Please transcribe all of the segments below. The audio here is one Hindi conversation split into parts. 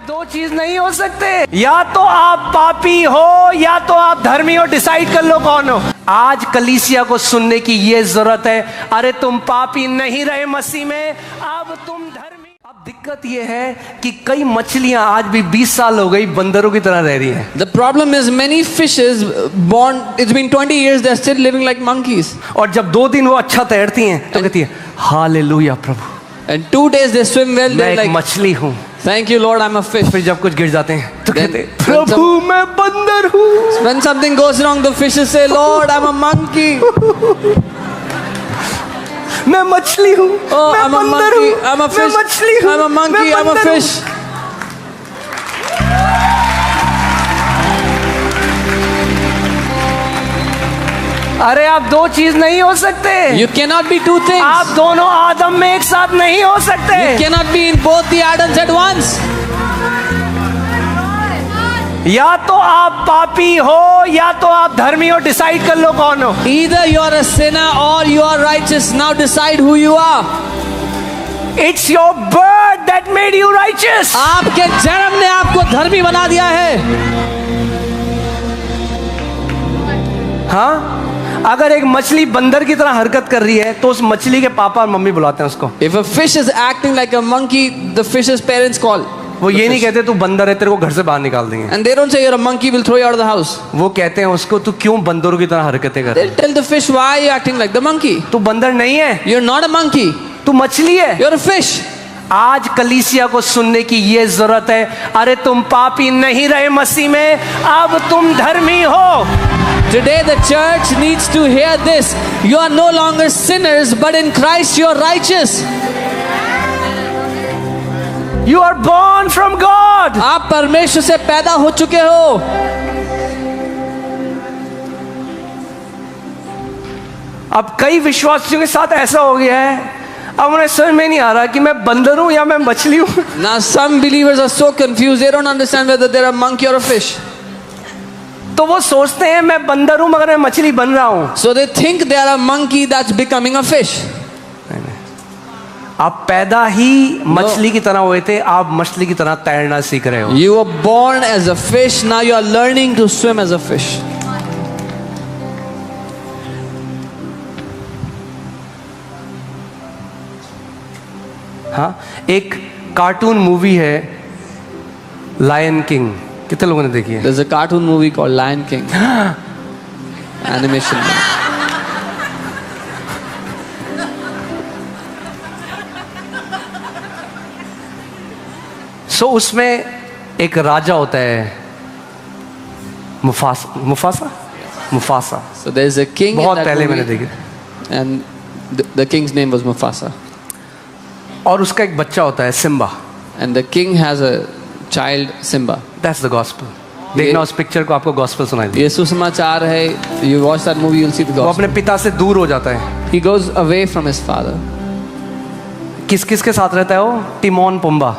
दो चीज नहीं हो सकते, या तो आप पापी हो या तो आप धर्मी हो। डिसाइड कर लो कौन हो। आज कलीसिया को सुनने की ये जरूरत है, अरे तुम पापी नहीं रहे मसीह में, अब तुम धर्मी। अब दिक्कत ये है कि कई मछलियां आज भी 20 साल हो गई बंदरों की तरह रह रही हैं। The problem is many fishes born, it's been 20 years, they're still living like monkeys. और जब 2 दिन वो अच्छा तैरती हैं तो कहती है hallelujah Prabhu. And 2 days they swim well, मैं they're एक like, मछली हूँ। thank you Lord, I'm a fish. फिर जब कुछ गिर जाते हैं तो Then- कहते हैं प्रभु मैं बंदर हूँ। When something goes wrong, the fishes say, Lord, I'm a monkey. मैं मछली हूँ, Oh, मैं I'm a बंदर monkey, हूँ, I'm a मैं fish, मछली हूँ, I'm a monkey, मैं I'm a बंदर हूँ। fish. अरे आप दो चीज नहीं हो सकते। You cannot be two things. आप दोनों आदम में एक साथ नहीं हो सकते। You cannot be in both the Adams at once. या तो आप पापी हो या तो आप धर्मी हो। डिसाइड कर लो कौन हो। Either you are a sinner or you are righteous. Now decide who you are. It's your birth that made you righteous. आपके जन्म ने आपको धर्मी बना दिया है। हाँ, अगर एक मछली बंदर की तरह हरकत कर रही है तो उस मछली के पापा और मम्मी बुलाते हैं उसको। If a fish is acting like a monkey, the fish's parents call. वो ये नहीं कहते तू बंदर है, तेरे को घर से बाहर निकाल देंगे। And they don't say you're a monkey, we'll throw you out of the house. वो कहते हैं उसको तू क्यों बंदरों की तरह हरकतें कर रहा They'll tell the fish, why are you acting like the monkey? है? तू बंदर नहीं है, You're not a monkey. तू मछली है। You're a fish. आज कलीसिया को सुनने की ये जरूरत है, अरे तुम पापी नहीं रहे मसीह में, अब तुम धर्मी हो। Today the church needs to hear this. You are no longer sinners, but in Christ you are righteous. You are born from God. आप परमेश्वर से पैदा हो चुके हो। अब कई विश्वासियों के साथ ऐसा हो गया है, अब उन्हें समझ में नहीं आ रहा कि मैं बंदर हूं या मैं मछली हूं। Now some believers are so confused, they don't understand whether they're a monkey or a fish. तो वो सोचते हैं मैं बंदर हूं मगर मैं मछली बन रहा हूं। So they think they are a monkey that's becoming a fish. आप पैदा ही मछली की तरह हुए थे, आप मछली की तरह तैरना सीख रहे हो। You were born as a fish, now you are learning to swim as a fish. हाँ, एक कार्टून मूवी है लायन किंग, कितने लोगों ने देखी है? There's a cartoon movie called Lion King. Animation. सो उसमें एक राजा होता है, Mufasa. So there's a king in बहुत that पहले मैंने movie, देखी। and the king's name was Mufasa. और उसका एक बच्चा होता है Simba. And the king has a child, Simba. That's the gospel. देखना उस पिक्चर को, आपको गॉस्पेल सुनाई दे। ये सुसमाचार है. You watch that movie, you'll see the वो gospel. अपने पिता से दूर हो जाता है। He goes away from his father. किस किस के साथ रहता है वो? Timon Pumbaa.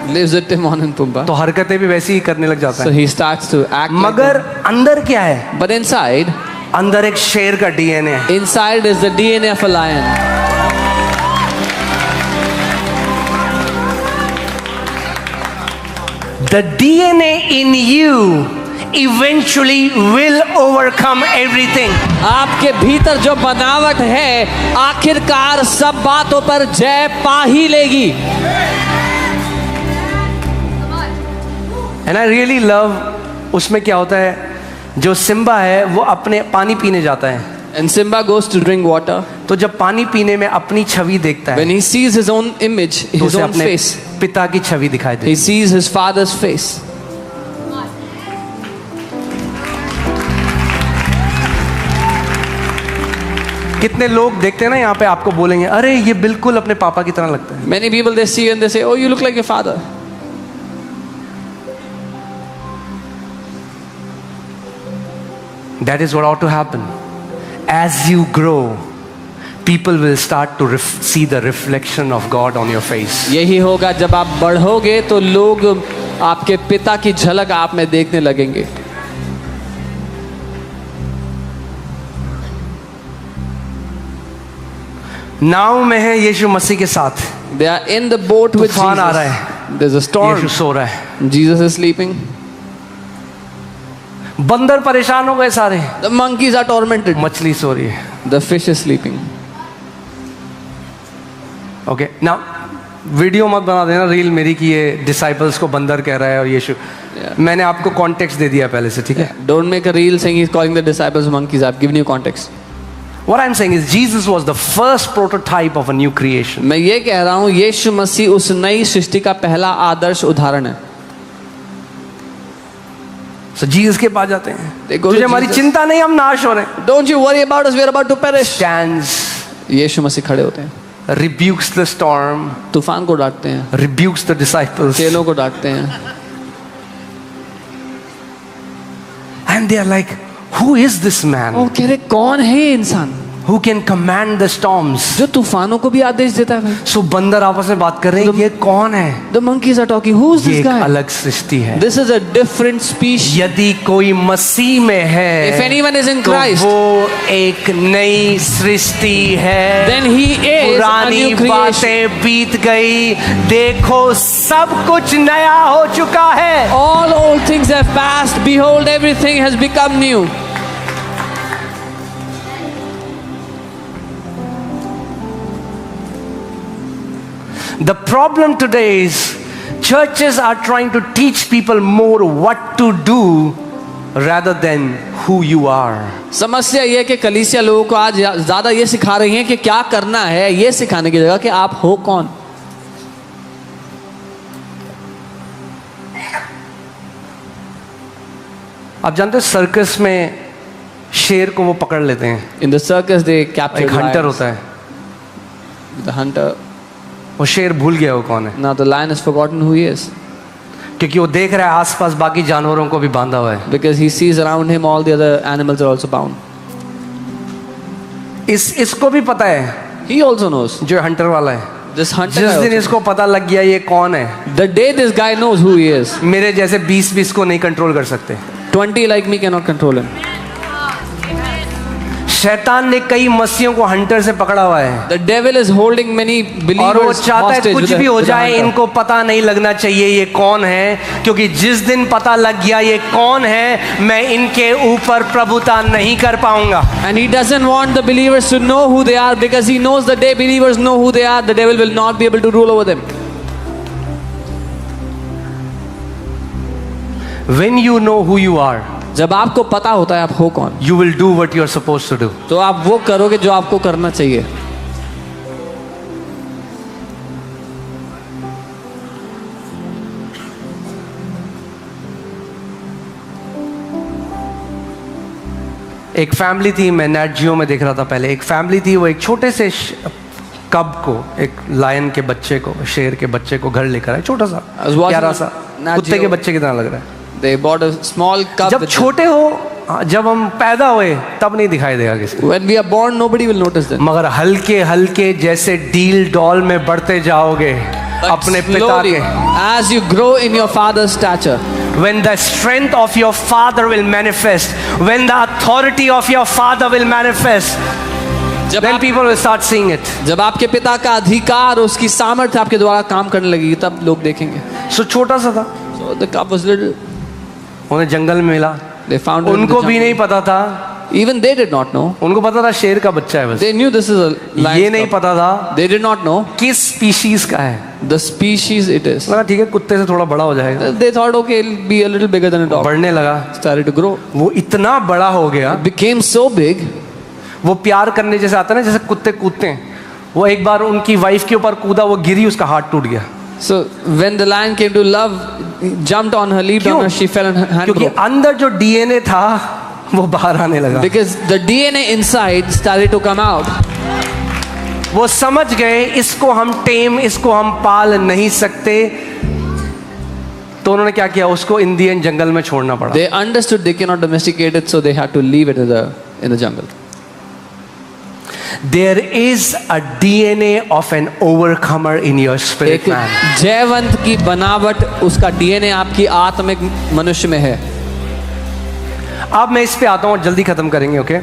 Lives with Timon and Pumbaa. तो हरकतें भी वैसी ही करने लग जाता So है। he starts to act like मगर अंदर क्या है? them. But inside अंदर एक शेर का डीएनए है। is the DNA of a lion. The DNA in you eventually will overcome everything. आपके भीतर जो बनावट है आखिरकार सब बातों पर जय पा ही लेगी. And I really love, उसमें क्या होता है, जो सिम्बा है वो अपने पानी पीने जाता है। And Simba goes to drink water. तो जब पानी पीने में अपनी छवि देखता है When he sees his own image, तो his उसे own अपने face, पिता की छवि दिखाई he देती sees his father's face. है। कितने लोग देखते हैं ना यहाँ पे, आपको बोलेंगे अरे ये बिल्कुल अपने पापा की तरह लगता है। Many people they see you and they say, "Oh, you look like your father." That is what ought to happen. As you grow, people will start to see the reflection of God on your face. यही होगा जब आप बढ़ोगे तो लोग आपके पिता की झलक आप में देखने लगेंगे. नाव में है यीशु मसीह के साथ, They are in the boat with तूफान आ रहा Jesus. है, There's a storm. यीशु सो रहा है, Jesus is sleeping. बंदर परेशान हो गए सारे, The monkeys are tormented. मछली सो रही है. The fish is sleeping. Okay ना, वीडियो मत बना देना रील मेरी कि ये डिसाइपल्स को बंदर कह रहा है और यीशु. मैंने आपको कॉन्टेक्स्ट दे दिया पहले से, ठीक है. Don't make a reel saying he's calling the disciples monkeys. I've given you context. What I'm saying is Jesus was the first prototype of a new creation. मैं ये कह रहा हूँ यीशु मसीह उस नई सृष्टि का पहला आदर्श उदाहरण है. So Jesus के पास जाते हैं, देखो, तुझे हमारी Jesus- चिंता नहीं, हम नाश हो रहे हैं. Don't you worry about us. We are about to perish. Stands, यीशु मसीह खड़े होते हैं, rebukes the storm, तूफान को डांटते हैं, rebukes the disciples, चेलों को डांटते हैं. and they are like, who is this man वो कह रहे कौन है ये इंसान who can command the storms? जो तूफानों को भी आदेश देता है. भाई, So बंदर आपस में बात कर रहे हैं, ये कौन है? the monkeys are talking. Who is ये this एक guy? अलग सृष्टि है. This is a different species. यदि कोई मसीह में है, If anyone is in तो Christ, वो एक नई सृष्टि है. then he is a पुरानी new creation. बातें बीत गई, देखो सब कुछ नया हो चुका है. All old things have passed. Behold, everything has become new. The problem today is churches are trying to teach people more what to do rather than who you are. समस्या ये है कि कलीसिया लोगों को आज ज्यादा ये सिखा रही हैं कि क्या करना है, ये सिखाने की जगह कि आप हो कौन. आप जानते हो सर्कस में शेर को वो पकड़ लेते हैं, In the circus they capture एक हंटर lions. होता है, The hunter. वो शेर भूल गया वो कौन है, Now the lion has forgotten who he is क्योंकि वो देख रहा है आसपास बाकी जानवरों को भी बांधा हुआ है. because he sees around him all the other animals are also bound. इसको भी पता है, He also knows. जो हंटर वाला है, This hunter जिस guy दिन also. इसको पता लग गया ये कौन है, The day this guy knows who he is, मेरे जैसे 20 को नहीं कंट्रोल कर सकते. 20 like me cannot control him. शैतान ने कई मसीहों को हंटर से पकड़ा हुआ है The devil is holding many और वो believers चाहता है hostage कुछ with a- भी हो with a जाए, hunter. इनको पता नहीं लगना चाहिए ये कौन है, क्योंकि जिस दिन पता लग गया ये कौन है, मैं इनके ऊपर प्रभुता नहीं कर पाऊंगा. And he doesn't want the believers to know who they are because he knows the day believers know who they are, the devil will not be able to rule over them. When you know who you are, जब आपको पता होता है आप हो कौन, you will do what you are supposed to do. तो आप वो करोगे जो आपको करना चाहिए. एक फैमिली थी, मैं नेट जियो में देख रहा था पहले. एक फैमिली थी, वो एक छोटे से कब को, एक लायन के बच्चे को, शेर के बच्चे को घर लेकर आए, छोटा सा, I was watching प्यारा on सा, Nat कुत्ते Geo. के बच्चे की तरह लग रहा है. They bought a small cub. जब with छोटे हो, जब हम पैदा हुए तब नहीं दिखाई देगा किसी them. When we are born, nobody will notice them. मगर हल्के हल्के जैसे डील डॉल में बढ़ते जाओगे But अपने पिता slowly, के, as you grow in your father's stature, when the strength of your father will manifest, when the authority of your father will manifest, जब then आप people will start seeing it. जब आपके पिता का अधिकार, उसकी सामर्थ्य आपके द्वारा काम करने लगेगी, तब लोग देखेंगे. So छोटा सा था, So the cub was little. उन्हें जंगल में मिला, They found it in the उनको भी jungle. नहीं पता था, Even they did not know. उनको पता था शेर का बच्चा है बस, They knew this is a lion's ये नहीं cub. पता था They did not know किस स्पीशीज का है. the species it is. लगा ठीक है कुत्ते से थोड़ा बड़ा हो जाएगा, They thought, okay, it'll be a little bigger than a dog. बढ़ने लगा, Started to grow. वो इतना बड़ा हो गया, It became so big. वो प्यार करने जैसे आता है ना, जैसे कुत्ते कूदते हैं, वो एक बार उनकी वाइफ के ऊपर कूदा, वो गिरी, उसका हाथ टूट गया. So when the lion came to love, he jumped on her, leaped on her, she fell and her hand क्योंकि broke. अंदर जो डीएनए था वो बाहर आने लगा. Because the DNA inside started to come out. वो समझ गए इसको हम टेम, इसको हम पाल नहीं सकते, तो उन्होंने क्या किया, उसको इंडियन जंगल में छोड़ना पड़ा. They understood they cannot domesticate it, so they had to leave it in the jungle. There is a DNA of an overcomer in your spirit एक man. जयवंत की बनावट, उसका DNA आपकी आत्मिक मनुष्य में है. अब मैं इस पे आता हूँ और जल्दी खत्म करेंगे, ओके?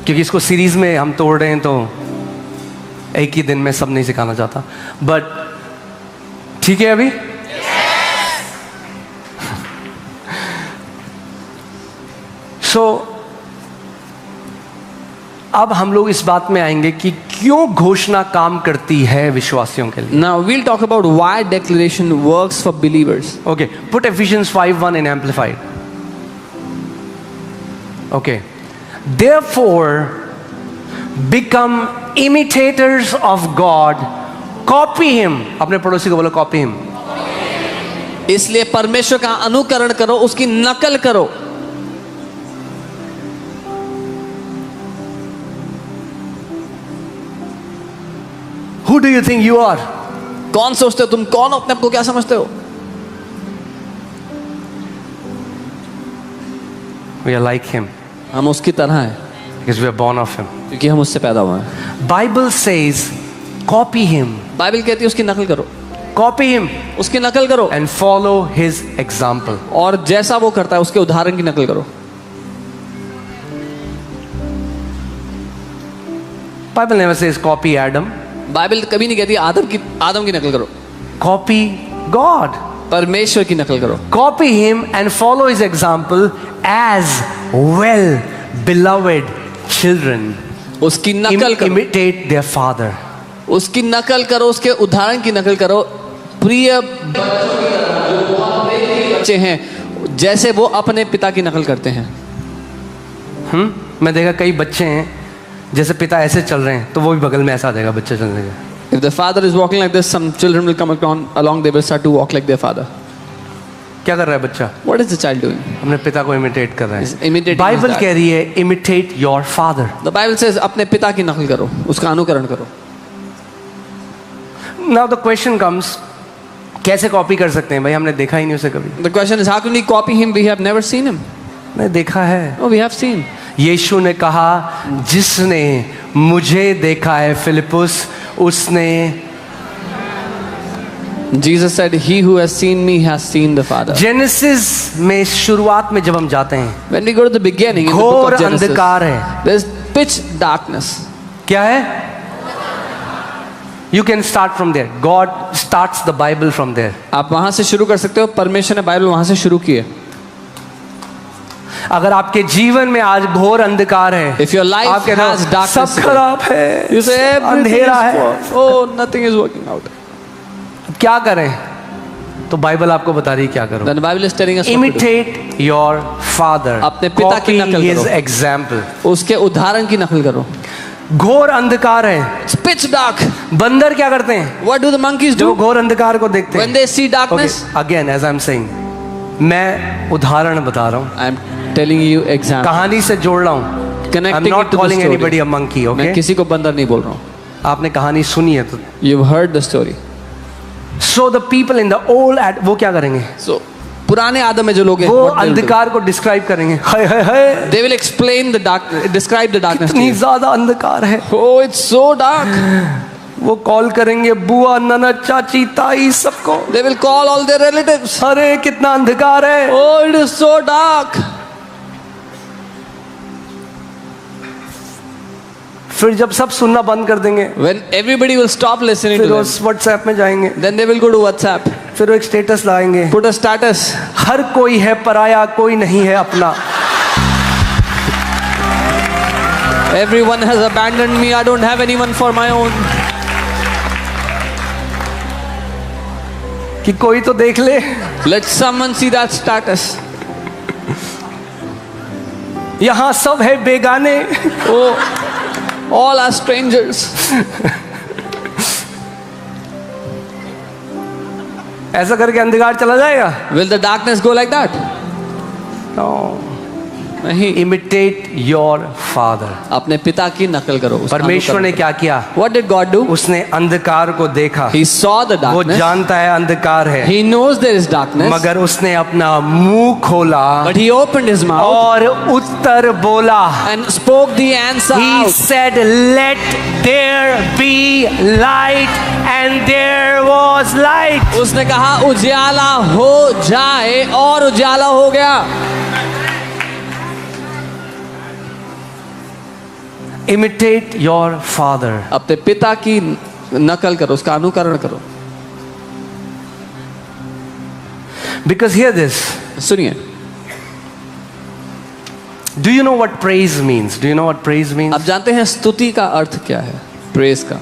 क्योंकि इसको सीरीज में हम तोड़ रहे हैं, तो एक ही दिन में सब नहीं सिखाना चाहता, बट ठीक है अभी? सो अब हम लोग इस बात में आएंगे कि क्यों घोषणा काम करती है विश्वासियों के लिए. Now we'll talk about why declaration works for believers. Okay, put Ephesians 5:1 in Amplified. Okay. Therefore, become imitators of God. Copy Him. अपने पड़ोसी को बोलो copy Him. इसलिए परमेश्वर का अनुकरण करो, उसकी नकल करो. Who do you think you are? कौन सोचते हो तुम? कौन हो? अपने आप को क्या समझते हो? We are like Him हम उसकी तरह हैं because we are born of Him. क्योंकि हम उससे पैदा हुए हैं. Bible says, copy Him. Bible कहती है उसकी नकल करो, Copy Him उसकी नकल करो, and follow His example. और जैसा वो करता है उसके उदाहरण की नकल करो. Bible never says copy Adam. Bible कभी नहीं कहती आदम की नकल करो. Copy God. परमेश्वर की नकल करो. Copy Him and follow His example as well beloved children. उसकी नकल करो, Imitate their father. उसकी नकल करो, उसके उदाहरण की नकल करो. प्रिय बच्चे हैं जैसे वो अपने पिता की नकल करते हैं. मैं देखा कई बच्चे हैं जैसे पिता ऐसे चल रहे हैं तो वो भी बगल में ऐसा देगा बच्चे चलने का. If the father is walking like this, some children will come along, they will start to walk like their father. क्या कर रहा है बच्चा? What is the child doing? अपने पिता को इमिटेट कर रहा He's है. imitating Bible his dad. कह रही है imitate your father. The Bible says अपने पिता की नकल करो, उसका अनुकरण करो. नाउ द क्वेश्चन कम्स, कैसे कॉपी कर सकते हैं भाई? हमने देखा ही नहीं उसे कभी. The question is, how can we copy him? We have never seen him. नहीं देखा है. Oh, we have seen. यीशु ने कहा जिसने मुझे देखा है फिलिपुस उसने. Jesus said, he who has seen me has seen the Father. Genesis में शुरुआत में जब हम जाते हैं When we go to the beginning, in the घोर book of Genesis, अंधकार है. there's pitch darkness. क्या है? You can start from there. God starts the Bible from there. आप वहां से शुरू कर सकते हो. परमेश्वर ने बाइबल वहां से शुरू की है. अगर आपके जीवन में आज घोर अंधकार है, If your life आप कहते हो, has darkness, सब खराब है, You say everything अंधेरा is है, poor. Oh, nothing is working out. क्या करें? तो बाइबल आपको बता रही है क्या करो. Then the Bible is telling us what to do. Imitate your father. अपने पिता की Copy नकल his करो. example. उसके उदाहरण की नकल करो. घोर अंधकार है. It's pitch dark. बंदर क्या करते हैं What do the monkeys जो do घोर अंधकार को देखते when हैं? they see darkness? Again as I am saying, मैं उदाहरण बता रहा हूँ, I'm telling you example. कहानी से जोड़ रहा हूँ. I am Connecting not it to the calling story. Anybody a monkey. मैं ओके, किसी को बंदर नहीं बोल रहा हूँ. आपने कहानी सुनी है तो. You've heard the story. So the people in the old at वो क्या करेंगे? So पुराने आदम में जो लोग हैं, वो what they will do? अंधकार को डिस्क्राइब करेंगे. हाय हाय हाय, They will explain the dark, describe the darkness to इतनी you. ज्यादा अंधकार है. Oh, it's so dark. वो कॉल करेंगे बुआ ननद चाची ताई सबको. They will call all their relatives. अरे कितना अंधकार है. Oh, it is so dark. फिर जब सब सुनना बंद कर देंगे When everybody will stop listening फिर to them, उस व्हाट्सएप में जाएंगे, then they will go to WhatsApp, फिर वो एक स्टेटस लगाएंगे, put a status. हर कोई है पराया कोई नहीं है अपना. Everyone has abandoned me. I don't have anyone for my own. कि कोई तो देख ले. Let someone see that status. यहाँ सब है बेगाने. Oh, all are strangers. ऐसा करके अंधकार चला जाएगा? Will the darkness go like that? No. नहीं. Imitate your father. अपने पिता की नकल करो. उसका परमेश्वर ने अनुकरण क्या किया? करो. What did God do? उसने अंधकार को देखा. He saw the वो darkness. जानता है अंधकार है, He knows there is darkness. मगर उसने अपना मुंह खोला But he opened his mouth और उत्तर बोला. and spoke the answer He out. said, "Let there be light," and there was light. उसने कहा उजाला हो जाए और उजाला हो गया. Imitate your father. अपने पिता की नकल करो, उसका अनुकरण करो. Because hear this. सुनिए, Do you know what praise means? Do you know what praise means? आप जानते हैं स्तुति का अर्थ क्या है? प्रेज का,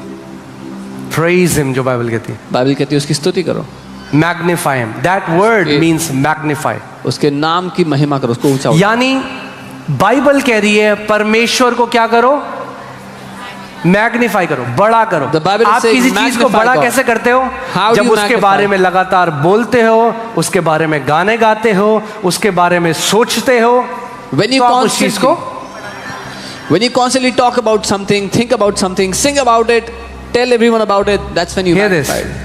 Praise him, जो बाइबल कहती है. बाइबल कहती है उसकी स्तुति करो, Magnify him. That word means magnify. उसके नाम की महिमा करो, उसको ऊंचा उठाओ। यानी बाइबल कह रही है परमेश्वर को क्या करो? मैग्नीफाई करो, बड़ा करो। The Bible आप says किसी चीज को magnify बड़ा God. कैसे करते हो? How do जब you उसके magnify? बारे में लगातार बोलते हो, उसके बारे में गाने गाते हो, उसके बारे में सोचते हो। When you तो आप उस चीज को When you constantly talk about something, think about something, sing about it, tell everyone about it, that's when you hear this. magnify it.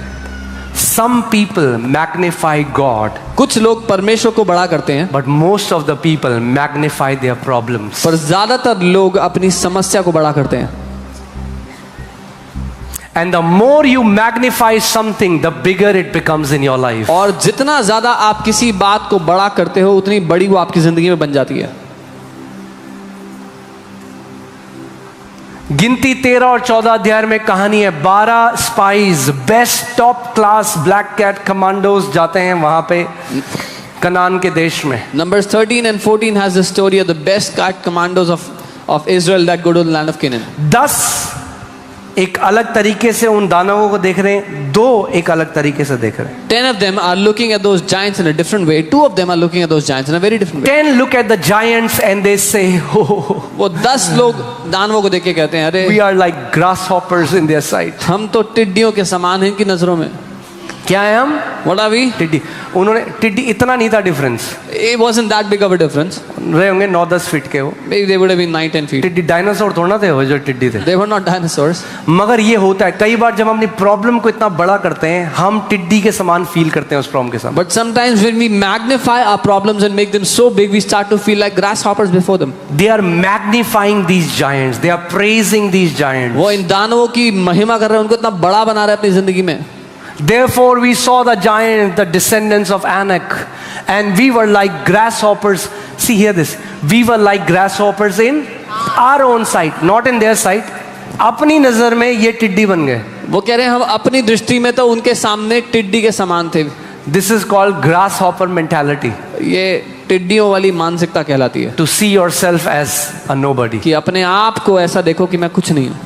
Some people magnify God, कुछ लोग परमेश्वर को बड़ा करते हैं, but most of the people magnify their problems. पर ज्यादातर लोग अपनी समस्या को बड़ा करते हैं। And the more you magnify something, the bigger it becomes in your life. और जितना ज्यादा आप किसी बात को बड़ा करते हो, उतनी बड़ी वो आपकी जिंदगी में बन जाती है। गिनती 13 और 14 अध्याय में कहानी है। 12 spies, best top class black cat commandos जाते हैं वहां पे कनान के देश में। Numbers 13 and 14 has the story of the best cat commandos of Israel that go to the land of Canaan. 10 एक अलग तरीके से उन दानवों को देख रहे हैं, 2 एक अलग तरीके से देख रहे हैं। 10 of them are looking at those giants in a different way. 2 of them are looking at those giants in a very different way. 10 look at the giants and they say, oh, वो 10 लोग दानवों को देख के कहते हैं, अरे we are like grasshoppers in their sight. हम तो टिड्डियों के समान हैं इनकी नजरों में। क्या है हम? What are we? टिड्डी। उन्होंने टिड्डी इतना नहीं था difference, It wasn't that big of a difference. रहे होंगे 9-10 फीट के वो। Maybe they would have been 9-10 feet. टिड्डी डायनासोर थोड़ा ना थे वो जो टिड्डी थे। They were not dinosaurs. मगर ये होता है कई बार जब हम अपनी प्रॉब्लम को इतना बड़ा करते हैं, हम टिड्डी के समान फील करते हैं उस प्रॉब्लम के साथ। But sometimes when we magnify our problems and make them so big, we start to feel like grasshoppers before them. They are magnifying these giants. They are praising these giants. वो इन दानवों की महिमा कर रहे हैं, उनको इतना बड़ा बना रहे हैं अपनी जिंदगी में। Therefore we saw the giant, the descendants of Anak, and we were like grasshoppers. See, hear this. We were like grasshoppers in our own sight, not in their sight. अपनी नजर में ये टिड्डी बन गए। वो कह रहे हैं हम अपनी दृष्टि में तो उनके सामने टिड्डी के समान थे। This is called grasshopper mentality. ये टिड्डियों वाली मानसिकता कहलाती है To see yourself as a nobody. कि अपने आप को ऐसा देखो कि मैं कुछ नहीं हूं।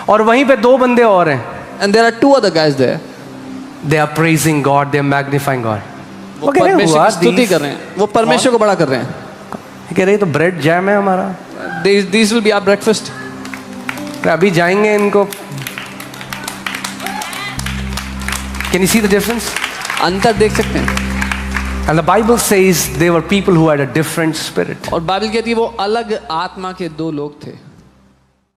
और वहीं पे 2 बंदे और हैं। And there are 2 other guys there. They are praising God. They are magnifying God. वो परमेश्वर की स्तुति कर रहे हैं, वो परमेश्वर को बड़ा कर रहे हैं। कह रहे तो ब्रेड जैम है हमारा। These will be our breakfast. अभी जाएंगे इनको। Can you see the difference? अंतर देख सकते हैं। And the Bible says they were people who had a different spirit. और बाइबल कहती है वो अलग आत्मा के 2 लोग थे।